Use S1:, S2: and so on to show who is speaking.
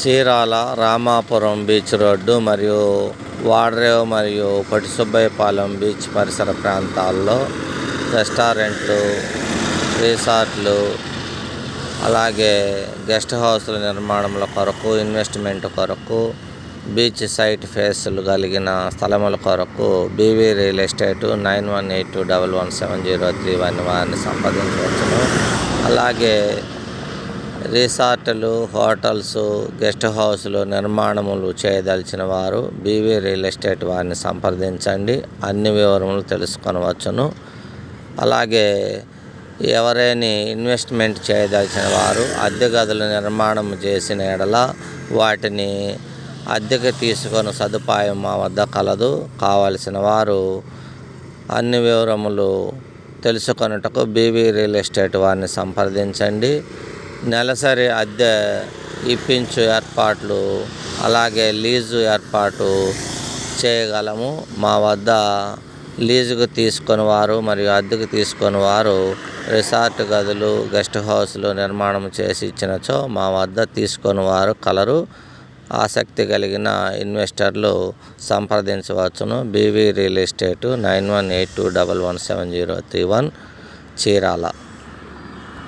S1: Chirala Ramapuram beach road మరియు వాడరేవు మరియు పొట్టిసుబ్బయ్యపాలెం beach పరిసర ప్రాంతాల్లో రెస్టారెంట్లు, రిసార్ట్లు, అలాగే గెస్ట్ హౌస్ల నిర్మాణముల కొరకు, ఇన్వెస్ట్మెంట్ కొరకు, బీచ్ సైట్ ఫేస్లు కలిగిన స్థలముల కొరకు బీవీ రియల్ ఎస్టేటు 9182117031 వారిని సంప్రదించవచ్చును. అలాగే రిసార్టులు, హోటల్స్, గెస్ట్ హౌస్లు నిర్మాణములు చేయదలిచిన వారు బీవీ రియల్ ఎస్టేట్ వారిని సంప్రదించండి. అన్ని వివరములు తెలుసుకొనవచ్చును. అలాగే ఎవరైనా ఇన్వెస్ట్మెంట్ చేయదలిచిన వారు అద్దె గదుల నిర్మాణం చేసిన ఎడల వాటిని అద్దెకు తీసుకొని సదుపాయం మా వద్ద కలదు. కావలసిన వారు అన్ని వివరములు తెలుసుకొనుటకు బీవీ రియల్ ఎస్టేట్ వారిని సంప్రదించండి. నెలసరి అద్దె ఇప్పించు ఏర్పాట్లు, అలాగే లీజు ఏర్పాటు చేయగలము. మా వద్ద లీజుకు తీసుకొని వారు మరియు అద్దెకు తీసుకొని వారు రిసార్ట్ గదులు, గెస్ట్ హౌస్లు నిర్మాణం చేసి ఇచ్చినచో మా వద్ద తీసుకొని వారు కలరు. ఆసక్తి కలిగిన ఇన్వెస్టర్లు సంప్రదించవచ్చును. బీవీ రియల్ ఎస్టేటు 9182117031 చీరాల.